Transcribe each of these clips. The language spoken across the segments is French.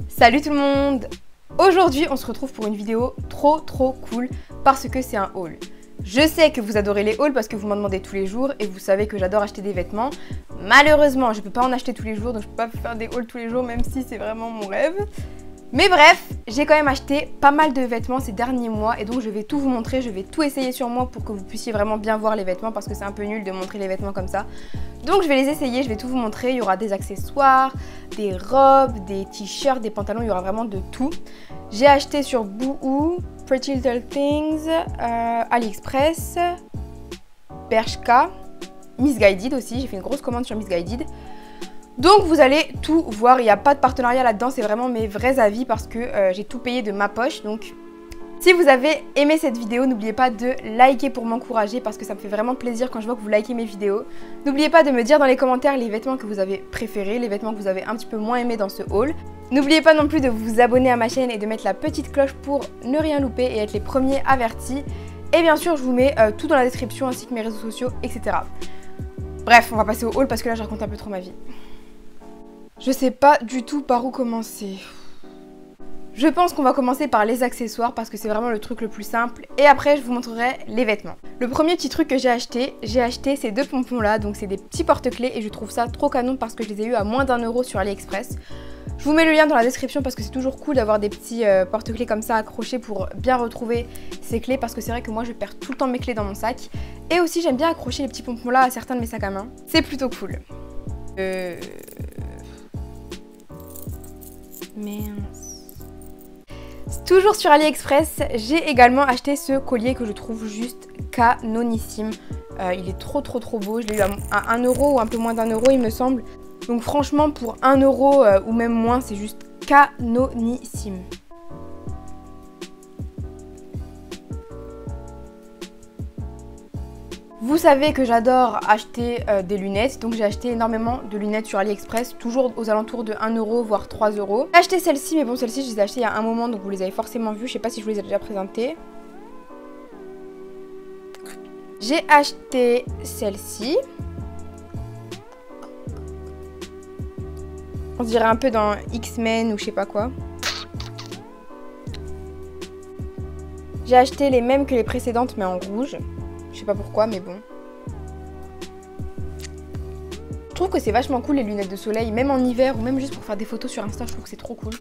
Salut tout le monde! Aujourd'hui on se retrouve pour une vidéo trop cool parce que c'est un haul. Je sais que vous adorez les hauls parce que vous m'en demandez tous les jours et vous savez que j'adore acheter des vêtements. Malheureusement je peux pas en acheter tous les jours donc je peux pas faire des hauls tous les jours même si c'est vraiment mon rêve. Mais bref, j'ai quand même acheté pas mal de vêtements ces derniers mois et donc je vais tout vous montrer, je vais tout essayer sur moi pour que vous puissiez vraiment bien voir les vêtements parce que c'est un peu nul de montrer les vêtements comme ça. Donc je vais les essayer, je vais tout vous montrer, il y aura des accessoires, des robes, des t-shirts, des pantalons, il y aura vraiment de tout. J'ai acheté sur Boohoo, Pretty Little Things, AliExpress, Bershka, Missguided aussi, j'ai fait une grosse commande sur Missguided. Donc vous allez tout voir, il n'y a pas de partenariat là-dedans, c'est vraiment mes vrais avis parce que j'ai tout payé de ma poche. Donc si vous avez aimé cette vidéo, n'oubliez pas de liker pour m'encourager parce que ça me fait vraiment plaisir quand je vois que vous likez mes vidéos. N'oubliez pas de me dire dans les commentaires les vêtements que vous avez préférés, les vêtements que vous avez un petit peu moins aimés dans ce haul. N'oubliez pas non plus de vous abonner à ma chaîne et de mettre la petite cloche pour ne rien louper et être les premiers avertis. Et bien sûr je vous mets tout dans la description ainsi que mes réseaux sociaux, etc. Bref, on va passer au haul parce que là je raconte un peu trop ma vie. Je sais pas du tout par où commencer. Je pense qu'on va commencer par les accessoires parce que c'est vraiment le truc le plus simple. Et après, je vous montrerai les vêtements. Le premier petit truc que j'ai acheté ces deux pompons là. Donc c'est des petits porte-clés et je trouve ça trop canon parce que je les ai eu à moins d'1 € sur AliExpress. Je vous mets le lien dans la description parce que c'est toujours cool d'avoir des petits porte-clés comme ça accrochés pour bien retrouver ses clés. Parce que c'est vrai que moi je perds tout le temps mes clés dans mon sac. Et aussi j'aime bien accrocher les petits pompons là à certains de mes sacs à main. C'est plutôt cool. Mince. Toujours sur AliExpress, j'ai également acheté ce collier que je trouve juste canonissime. Il est trop beau, je l'ai eu à 1 € ou un peu moins d'1 € il me semble. Donc franchement pour 1 € ou même moins c'est juste canonissime. Vous savez que j'adore acheter des lunettes, donc j'ai acheté énormément de lunettes sur AliExpress, toujours aux alentours de 1 € voire 3 €. J'ai acheté celle-ci, mais bon celle-ci je les ai achetées il y a un moment, donc vous les avez forcément vues, je sais pas si je vous les ai déjà présentées. J'ai acheté celle-ci. On dirait un peu dans X-Men ou je sais pas quoi. J'ai acheté les mêmes que les précédentes mais en rouge. Je sais pas pourquoi, mais bon. Je trouve que c'est vachement cool les lunettes de soleil, même en hiver ou même juste pour faire des photos sur Insta, je trouve que c'est trop cool.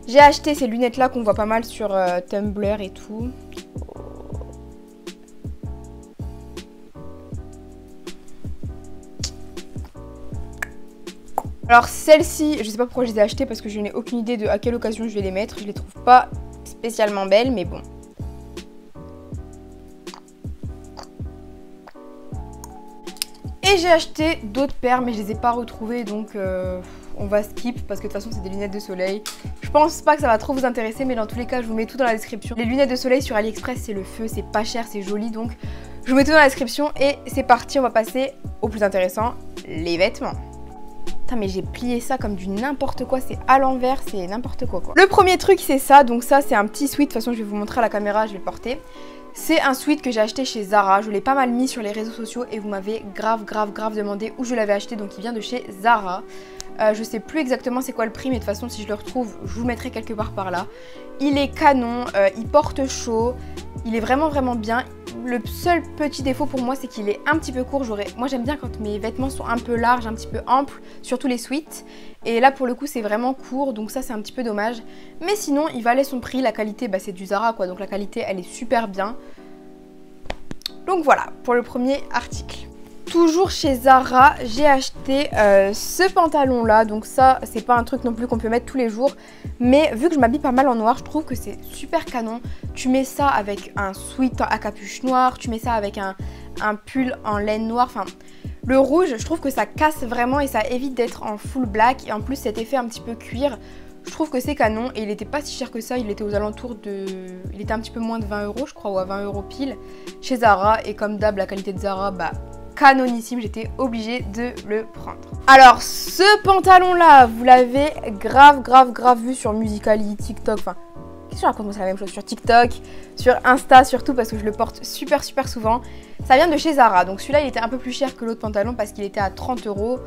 J'ai acheté ces lunettes là qu'on voit pas mal sur Tumblr et tout. Alors celles-ci, je sais pas pourquoi je les ai achetées parce que je n'ai aucune idée de à quelle occasion je vais les mettre. Je les trouve pas spécialement belles, mais bon. Et j'ai acheté d'autres paires mais je les ai pas retrouvées donc on va skip parce que de toute façon c'est des lunettes de soleil. Je pense pas que ça va trop vous intéresser mais dans tous les cas je vous mets tout dans la description. Les lunettes de soleil sur AliExpress c'est le feu, c'est pas cher, c'est joli donc je vous mets tout dans la description et c'est parti, on va passer au plus intéressant, les vêtements. Putain mais j'ai plié ça comme du n'importe quoi, c'est à l'envers, c'est n'importe quoi. Le premier truc c'est ça, donc ça c'est un petit sweat, de toute façon je vais vous montrer à la caméra, je vais le porter. C'est un sweat que j'ai acheté chez Zara, je l'ai pas mal mis sur les réseaux sociaux et vous m'avez grave demandé où je l'avais acheté, donc il vient de chez Zara. Je sais plus exactement c'est quoi le prix mais de toute façon si je le retrouve je vous mettrai quelque part par là. Il est canon, il porte chaud, il est vraiment bien. Le seul petit défaut pour moi c'est qu'il est un petit peu court. Moi j'aime bien quand mes vêtements sont un peu larges, un petit peu amples, surtout les sweats. Et là pour le coup c'est vraiment court donc ça c'est un petit peu dommage. Mais sinon il valait son prix, la qualité bah, c'est du Zara quoi donc la qualité elle est super bien. Donc voilà pour le premier article. Toujours chez Zara, j'ai acheté ce pantalon là, donc ça c'est pas un truc non plus qu'on peut mettre tous les jours, mais vu que je m'habille pas mal en noir, je trouve que c'est super canon. Tu mets ça avec un sweat à capuche noire, tu mets ça avec un pull en laine noire, enfin le rouge je trouve que ça casse vraiment et ça évite d'être en full black et en plus cet effet un petit peu cuir, je trouve que c'est canon et il était pas si cher que ça, il était aux alentours de... il était un petit peu moins de 20 € je crois ou à 20 € pile chez Zara et comme d'hab la qualité de Zara bah canonissime, j'étais obligée de le prendre. Alors ce pantalon là, vous l'avez grave vu sur Musical.ly, TikTok, enfin qu'est-ce que je raconte, moi c'est la même chose sur TikTok, sur Insta surtout parce que je le porte super souvent. Ça vient de chez Zara, donc celui-là il était un peu plus cher que l'autre pantalon parce qu'il était à 30 €.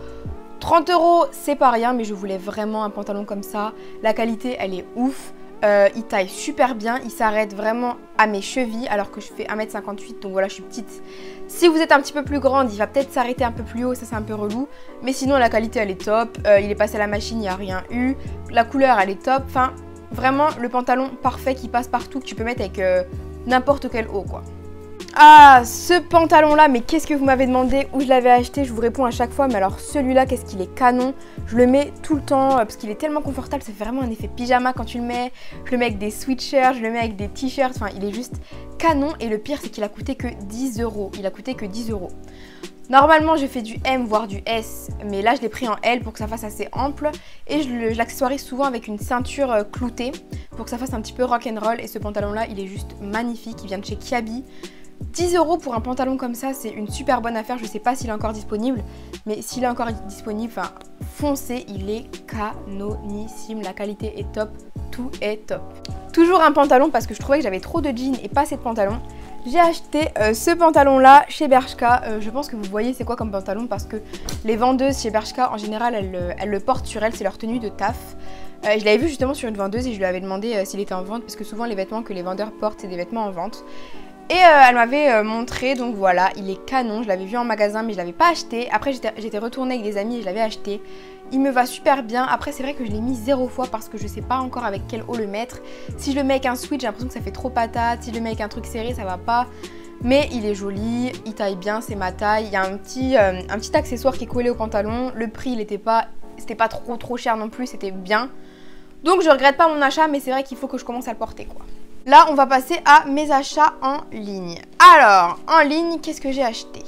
30 € c'est pas rien, mais je voulais vraiment un pantalon comme ça. La qualité elle est ouf. Il taille super bien, il s'arrête vraiment à mes chevilles alors que je fais 1m58 donc voilà je suis petite. Si vous êtes un petit peu plus grande il va peut-être s'arrêter un peu plus haut, ça c'est un peu relou. Mais sinon la qualité elle est top, il est passé à la machine, il n'y a rien eu. La couleur elle est top, enfin vraiment le pantalon parfait qui passe partout que tu peux mettre avec n'importe quel haut quoi. Ah, ce pantalon là, mais qu'est-ce que vous m'avez demandé où je l'avais acheté, je vous réponds à chaque fois, mais alors celui-là, qu'est-ce qu'il est canon. Je le mets tout le temps parce qu'il est tellement confortable, ça fait vraiment un effet pyjama quand tu le mets. Je le mets avec des sweatshirts, je le mets avec des t-shirts, enfin il est juste canon. Et le pire c'est qu'il a coûté que 10 €, il a coûté que 10 €. Normalement je fais du M voire du S, mais là je l'ai pris en L pour que ça fasse assez ample. Et je l'accessoirise souvent avec une ceinture cloutée pour que ça fasse un petit peu rock'n'roll. Et ce pantalon là il est juste magnifique, il vient de chez Kiabi. 10 € pour un pantalon comme ça, c'est une super bonne affaire. Je sais pas s'il est encore disponible, mais s'il est encore disponible, enfin foncez, il est canonissime. La qualité est top, tout est top. Toujours un pantalon parce que je trouvais que j'avais trop de jeans et pas assez de pantalons. J'ai acheté ce pantalon là chez Bershka. Je pense que vous voyez c'est quoi comme pantalon parce que les vendeuses chez Bershka en général elles le portent sur elles, c'est leur tenue de taf. Je l'avais vu justement sur une vendeuse et je lui avais demandé s'il était en vente parce que souvent les vêtements que les vendeurs portent c'est des vêtements en vente. Et elle m'avait montré, donc voilà, il est canon, je l'avais vu en magasin mais je l'avais pas acheté. Après j'étais retournée avec des amis et je l'avais acheté. Il me va super bien, après c'est vrai que je l'ai mis 0 fois parce que je sais pas encore avec quel haut le mettre. Si je le mets avec un sweat j'ai l'impression que ça fait trop patate, si je le mets avec un truc serré ça va pas. Mais il est joli, il taille bien, c'est ma taille. Il y a un petit accessoire qui est collé au pantalon, le prix c'était pas trop cher non plus, c'était bien. Donc je regrette pas mon achat mais c'est vrai qu'il faut que je commence à le porter quoi. Là, on va passer à mes achats en ligne. Alors, en ligne, qu'est-ce que j'ai acheté?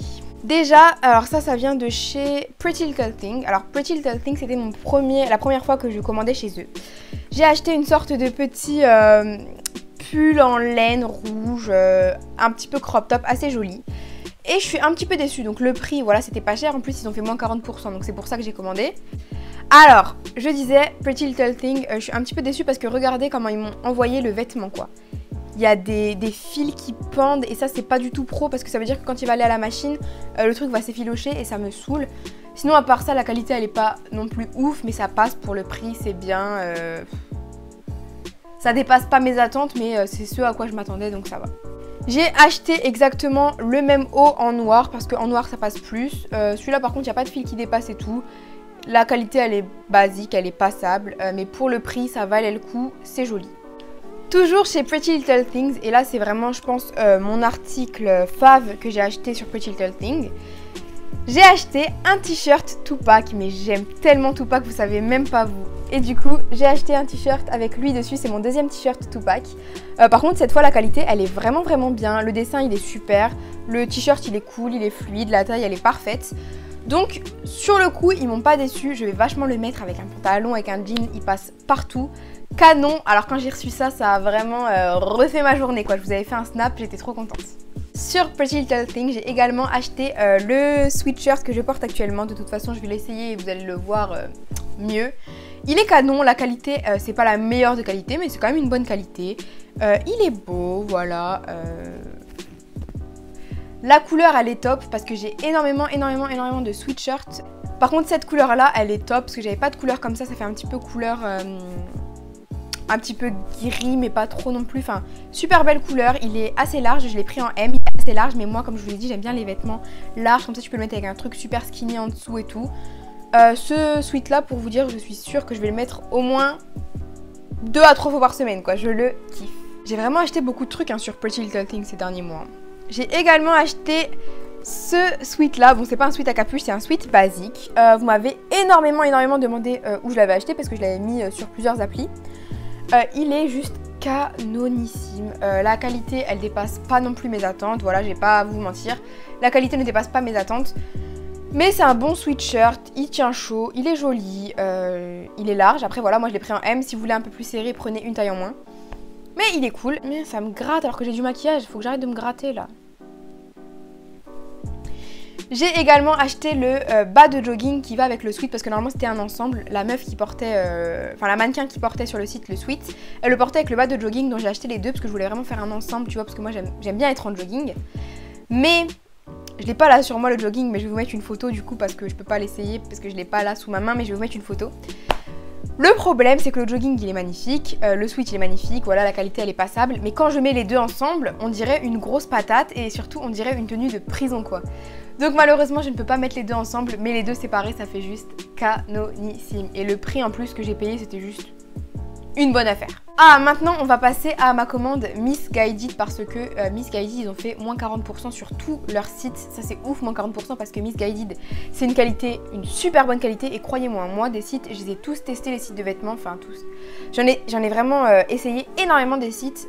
Déjà, alors ça vient de chez Pretty Little Thing. Alors, Pretty Little Thing, c'était la première fois que je commandais chez eux. J'ai acheté une sorte de petit pull en laine rouge, un petit peu crop top, assez joli. Et je suis un petit peu déçue. Donc, le prix, voilà, c'était pas cher. En plus, ils ont fait moins 40%, donc c'est pour ça que j'ai commandé. Alors, je disais, Pretty Little Thing, je suis un petit peu déçue parce que regardez comment ils m'ont envoyé le vêtement, quoi. Il y a des fils qui pendent et ça, c'est pas du tout pro parce que ça veut dire que quand il va aller à la machine, le truc va s'effilocher et ça me saoule. Sinon, à part ça, la qualité, elle est pas non plus ouf, mais ça passe pour le prix, c'est bien. Ça dépasse pas mes attentes, mais c'est ce à quoi je m'attendais, donc ça va. J'ai acheté exactement le même haut en noir parce qu'en noir, ça passe plus. Celui-là, par contre, il n'y a pas de fil qui dépasse et tout. La qualité elle est basique, elle est passable, mais pour le prix ça valait le coup, c'est joli. Toujours chez Pretty Little Things, et là c'est vraiment je pense mon article fave que j'ai acheté sur Pretty Little Thing. J'ai acheté un t-shirt Tupac, mais j'aime tellement Tupac, vous savez même pas vous. Et du coup j'ai acheté un t-shirt avec lui dessus, c'est mon deuxième t-shirt Tupac. Par contre cette fois la qualité elle est vraiment bien, le dessin il est super, le t-shirt il est cool, il est fluide, la taille elle est parfaite. Donc sur le coup ils m'ont pas déçu, je vais vachement le mettre avec un pantalon, avec un jean, il passe partout. Canon, alors quand j'ai reçu ça, ça a vraiment refait ma journée quoi, je vous avais fait un snap, j'étais trop contente. Sur Pretty Little Thing, j'ai également acheté le sweatshirt que je porte actuellement, de toute façon je vais l'essayer et vous allez le voir mieux. Il est canon, la qualité c'est pas la meilleure de qualité mais c'est quand même une bonne qualité. Il est beau, voilà. La couleur elle est top parce que j'ai énormément de sweatshirts. Par contre cette couleur là elle est top parce que j'avais pas de couleur comme ça fait un petit peu couleur un petit peu gris mais pas trop non plus. Enfin super belle couleur, il est assez large, je l'ai pris en M, il est assez large mais moi comme je vous l'ai dit j'aime bien les vêtements larges comme ça tu peux le mettre avec un truc super skinny en dessous et tout. Ce sweat là pour vous dire je suis sûre que je vais le mettre au moins 2 à 3 fois par semaine quoi, je le kiffe. J'ai vraiment acheté beaucoup de trucs hein, sur Pretty Little Thing ces derniers mois. J'ai également acheté ce sweat là, bon c'est pas un sweat à capuche, c'est un sweat basique. Vous m'avez énormément demandé où je l'avais acheté parce que je l'avais mis sur plusieurs applis. Il est juste canonissime, la qualité elle dépasse pas non plus mes attentes, voilà j'ai pas à vous mentir. La qualité ne dépasse pas mes attentes. Mais c'est un bon sweatshirt, il tient chaud, il est joli, il est large. Après voilà moi je l'ai pris en M, si vous voulez un peu plus serré prenez une taille en moins. Mais il est cool, mais ça me gratte alors que j'ai du maquillage, faut que j'arrête de me gratter là. J'ai également acheté le bas de jogging qui va avec le sweat parce que normalement c'était un ensemble. La meuf qui portait, enfin la mannequin qui portait sur le site le sweat, elle le portait avec le bas de jogging donc j'ai acheté les deux parce que je voulais vraiment faire un ensemble tu vois parce que moi j'aime bien être en jogging. Mais Je l'ai pas là sur moi le jogging, mais je vais vous mettre une photo du coup parce que je peux pas l'essayer parce que je l'ai pas là sous ma main, mais je vais vous mettre une photo. Le problème c'est que le jogging il est magnifique, le sweat il est magnifique, voilà la qualité elle est passable, mais quand je mets les deux ensemble on dirait une grosse patate et surtout on dirait une tenue de prison quoi. Donc malheureusement je ne peux pas mettre les deux ensemble, mais les deux séparés ça fait juste canonissime. Et le prix en plus que j'ai payé c'était juste une bonne affaire. Ah, maintenant on va passer à ma commande Missguided parce que Missguided ils ont fait moins 40% sur tout leur site. Ça c'est ouf, moins 40% parce que Missguided c'est une qualité, une super bonne qualité et croyez-moi, moi des sites, je les ai tous testés les sites de vêtements, enfin tous. J'en ai vraiment essayé énormément des sites,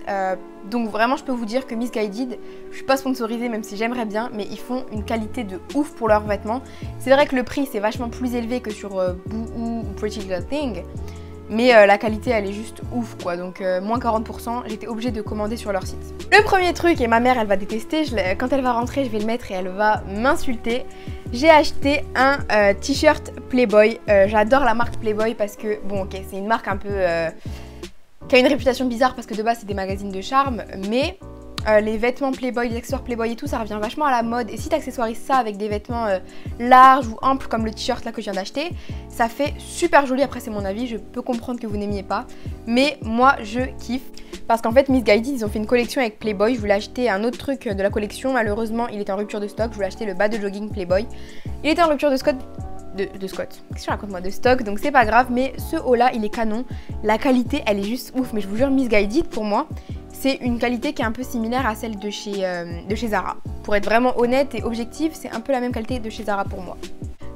donc vraiment je peux vous dire que Missguided, je suis pas sponsorisée même si j'aimerais bien, mais ils font une qualité de ouf pour leurs vêtements. C'est vrai que le prix c'est vachement plus élevé que sur Boohoo ou Pretty Little Thing. Mais la qualité elle est juste ouf quoi, donc moins 40%, j'étais obligée de commander sur leur site. Le premier truc, et ma mère elle va détester, quand elle va rentrer je vais le mettre et elle va m'insulter. J'ai acheté un t-shirt Playboy, j'adore la marque Playboy parce que, bon ok c'est une marque un peu qui a une réputation bizarre parce que de base c'est des magazines de charme, mais les vêtements Playboy, les accessoires Playboy et tout, ça revient vachement à la mode. Et si tu accessoirises ça avec des vêtements larges ou amples comme le t-shirt là que je viens d'acheter, ça fait super joli. Après c'est mon avis, je peux comprendre que vous n'aimiez pas, mais moi je kiffe. Parce qu'en fait Missguided ils ont fait une collection avec Playboy. Je voulais acheter un autre truc de la collection, malheureusement il était en rupture de stock. Je voulais acheter le bas de jogging Playboy, il était en rupture de stock. Qu'est-ce que je raconte moi, de stock, donc c'est pas grave, mais ce haut là il est canon, la qualité elle est juste ouf. Mais je vous jure, Missguided pour moi c'est une qualité qui est un peu similaire à celle de chez Zara. Pour être vraiment honnête et objective, c'est un peu la même qualité de chez Zara pour moi.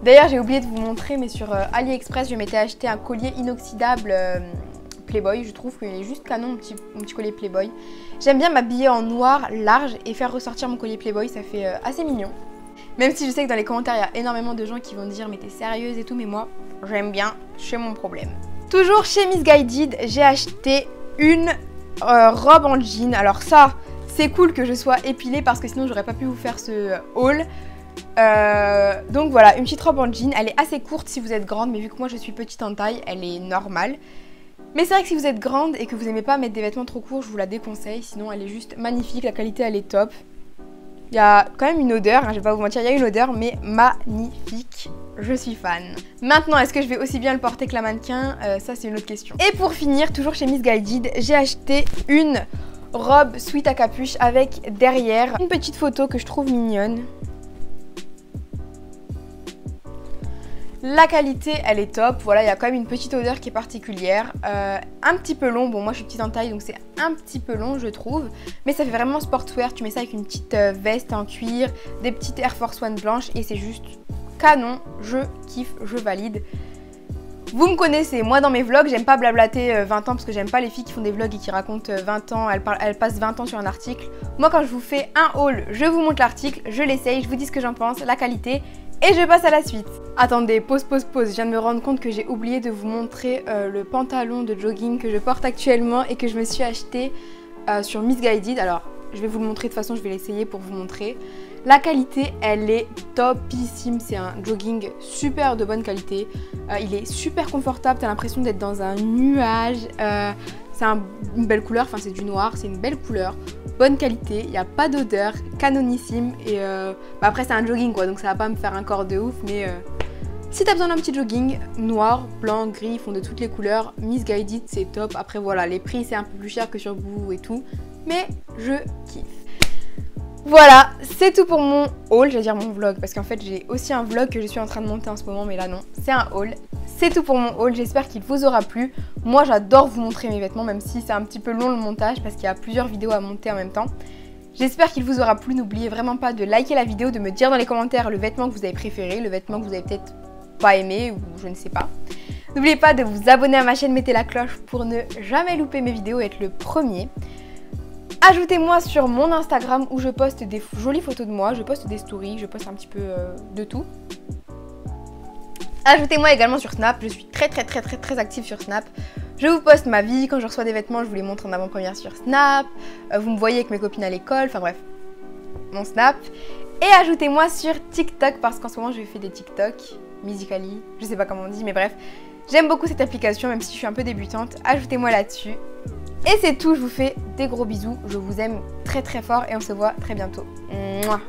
D'ailleurs j'ai oublié de vous montrer, mais sur AliExpress je m'étais acheté un collier inoxydable Playboy. Je trouve qu'il est juste canon, mon petit collier Playboy. J'aime bien m'habiller en noir large et faire ressortir mon collier Playboy, ça fait assez mignon. Même si je sais que dans les commentaires, il y a énormément de gens qui vont dire mais t'es sérieuse et tout, mais moi, j'aime bien, c'est mon problème. Toujours chez Missguided, j'ai acheté une robe en jean. Alors ça, c'est cool que je sois épilée parce que sinon j'aurais pas pu vous faire ce haul. Donc voilà, une petite robe en jean, elle est assez courte si vous êtes grande, mais vu que moi je suis petite en taille, elle est normale. Mais c'est vrai que si vous êtes grande et que vous aimez pas mettre des vêtements trop courts, je vous la déconseille, sinon elle est juste magnifique, la qualité elle est top. Il y a quand même une odeur, hein, je vais pas vous mentir, il y a une odeur, mais magnifique. Je suis fan. Maintenant, est-ce que je vais aussi bien le porter que la mannequin? Ça, c'est une autre question. Et pour finir, toujours chez Missguided, j'ai acheté une robe sweat à capuche avec derrière une petite photo que je trouve mignonne. La qualité elle est top, voilà, il y a quand même une petite odeur qui est particulière, un petit peu long, bon moi je suis petite en taille donc c'est un petit peu long je trouve, mais ça fait vraiment sportswear, tu mets ça avec une petite veste en cuir, des petites Air Force One blanches et c'est juste canon, je kiffe, je valide. Vous me connaissez, moi dans mes vlogs j'aime pas blablater 20 ans parce que j'aime pas les filles qui font des vlogs et qui racontent 20 ans, elles passent 20 ans sur un article. Moi quand je vous fais un haul, je vous montre l'article, je l'essaye, je vous dis ce que j'en pense, la qualité. Et je passe à la suite. Attendez, pause. Je viens de me rendre compte que j'ai oublié de vous montrer le pantalon de jogging que je porte actuellement et que je me suis acheté sur Missguided. Alors, je vais vous le montrer, de toute façon, je vais l'essayer pour vous montrer. La qualité, elle est topissime. C'est un jogging super de bonne qualité. Il est super confortable, t'as l'impression d'être dans un nuage. C'est une belle couleur, enfin c'est du noir, c'est une belle couleur. Bonne qualité, il n'y a pas d'odeur, canonissime et après c'est un jogging quoi, donc ça va pas me faire un corps de ouf, mais si t'as besoin d'un petit jogging, noir, blanc, gris, ils font de toutes les couleurs, Missguided c'est top. Après voilà, les prix c'est un peu plus cher que sur Boohoo et tout, mais je kiffe. Voilà, c'est tout pour mon haul, j'allais dire mon vlog, parce qu'en fait j'ai aussi un vlog que je suis en train de monter en ce moment, mais là non, c'est un haul. C'est tout pour mon haul, j'espère qu'il vous aura plu. Moi j'adore vous montrer mes vêtements, même si c'est un petit peu long le montage, parce qu'il y a plusieurs vidéos à monter en même temps. J'espère qu'il vous aura plu, n'oubliez vraiment pas de liker la vidéo, de me dire dans les commentaires le vêtement que vous avez préféré, le vêtement que vous avez peut-être pas aimé, ou je ne sais pas. N'oubliez pas de vous abonner à ma chaîne, mettez la cloche pour ne jamais louper mes vidéos et être le premier. Ajoutez-moi sur mon Instagram où je poste des jolies photos de moi, je poste des stories, je poste un petit peu de tout. Ajoutez-moi également sur Snap, je suis très active sur Snap. Je vous poste ma vie, quand je reçois des vêtements, je vous les montre en avant-première sur Snap. Vous me voyez avec mes copines à l'école, enfin bref, mon Snap. Et ajoutez-moi sur TikTok parce qu'en ce moment je fais des TikTok, Musical.ly, je sais pas comment on dit, mais bref. J'aime beaucoup cette application même si je suis un peu débutante, ajoutez-moi là-dessus. Et c'est tout, je vous fais des gros bisous, je vous aime très fort et on se voit très bientôt. Mouah.